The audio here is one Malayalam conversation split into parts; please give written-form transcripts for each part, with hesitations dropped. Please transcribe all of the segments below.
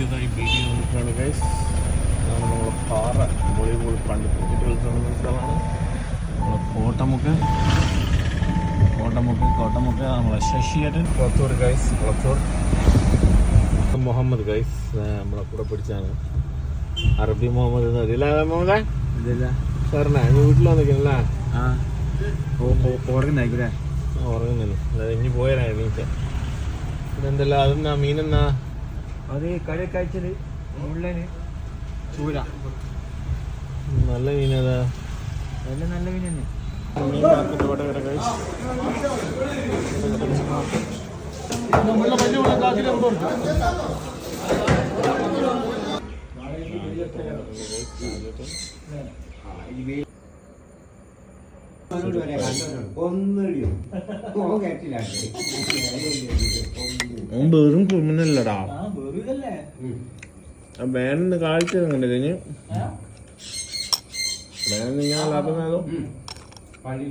പുതിയതായി വീഡിയോ നോക്കുകയാണ് ഗൈസ്. അതാണ് നമ്മളെ പാറ വോളിബോൾ പണ്ട് ക്രിക്കറ്റ് കളിക്കുന്ന സ്ഥലമാണ് നമ്മളെ കോട്ടമുക്ക് നമ്മളെ ശശിയേട്ടൻ കൊളത്തൂർ ഗൈസ്. കൊളത്തൂർ മുഹമ്മദ് ഗൈസ് നമ്മളെ കൂടെ പിടിച്ചാണ്. അറബി മുഹമ്മദ് മുഹമ്മദേ സാറിനാ വീട്ടിൽ വന്നിരിക്കണല്ല. ഉറങ്ങുന്നില്ല ഇനി പോയാ എണീറ്റ ഇതെന്തല്ല അതെന്നാ മീനെന്നാ അത് കടയിൽ കഴിച്ചത് മുള്ളന് ചൂര. നല്ല മീനതാ. എല്ലാം നല്ല മീൻ തന്നെ. മീൻ മാർക്കറ്റ് വടകര ഗൈസ്. വെറും ക്രിമിനല്ലടാ. ബാനിന്ന് കാഴ്ച കണ്ടേ കഴിഞ്ഞ് ബാനിന്ന് ഞാൻ ലാഭമാകോ. കളി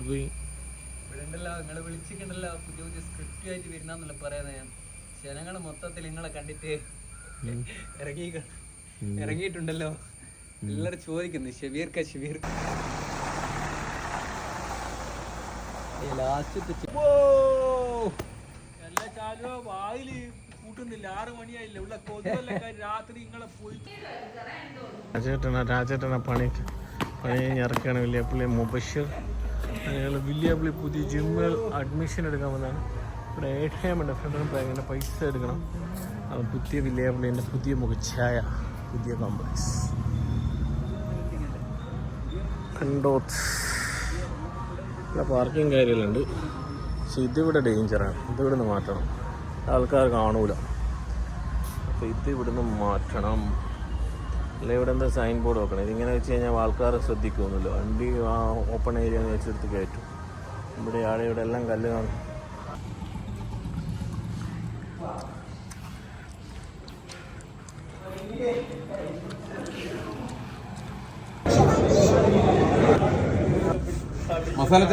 പോയി ഇവിടെണ്ടല്ലോ നിങ്ങള് വിളിച്ചിട്ടുണ്ടല്ലോ പുതിയ പുതിയ സ്ക്രിപ്റ്റ് ആയിട്ട് വരുന്നല്ല പറയാ. ഞാൻ ജനങ്ങള് മൊത്തത്തിൽ നിങ്ങളെ കണ്ടിട്ട് ഇറങ്ങിയിട്ടുണ്ടല്ലോ. എല്ലാരും ചോദിക്കുന്നു ഷബീർക്ക വായില് കൂട്ടുന്നില്ല. 6 മണിയായില്ല ഉള്ള കൊതുവല്ലക്കാർ രാത്രി നിങ്ങളെ പോയി. രാജേട്ടനാ പണി ഇറക്കുകയാണ് വില്യാപ്പള്ളി മുബഷിർ. അയാൾ വില്യാപ്പള്ളി പുതിയ ജിമ്മിൽ അഡ്മിഷൻ എടുക്കാൻ വന്നതാണ്. ഇവിടെ ATM ഉണ്ട്. ഫ്രണ്ടിന് ബാങ്കിൻ്റെ പൈസ എടുക്കണം. അത് പുതിയ വില്യാപ്പള്ളിൻ്റെ പുതിയ മുഖച്ഛായ പുതിയ കോംപ്ലക്സ് കണ്ടോത്ത്. ഇവിടെ പാർക്കിംഗ് കാര്യങ്ങളുണ്ട്. പക്ഷെ ഇതിവിടെ ഡേഞ്ചറാണ്. ഇതിവിടെ നിന്ന് മാറ്റണം. ആൾക്കാർ കാണൂല. അപ്പോൾ ഇത് ഇവിടുന്ന് മാറ്റണം. അല്ലെ ഇവിടെ എന്താ സൈൻ ബോർഡ് വെക്കണം. ഇതിങ്ങനെ വെച്ച് കഴിഞ്ഞാൽ ആൾക്കാർ ശ്രദ്ധിക്കുമൊന്നുമില്ല. വണ്ടി ഓപ്പൺ ഏരിയ എന്ന് വെച്ചെടുത്ത് കയറ്റും. ഇവിടെ ഇവിടെ എല്ലാം കല്ല് കാണും. മസാല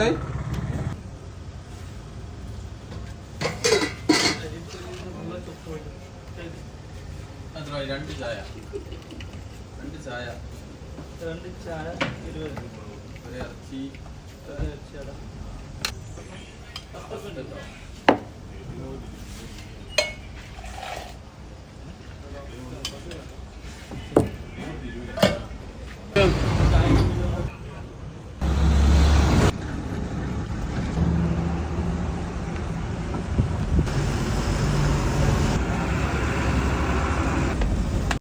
ചായ രണ്ട് ചായ 20 ഒരു ഇറച്ചി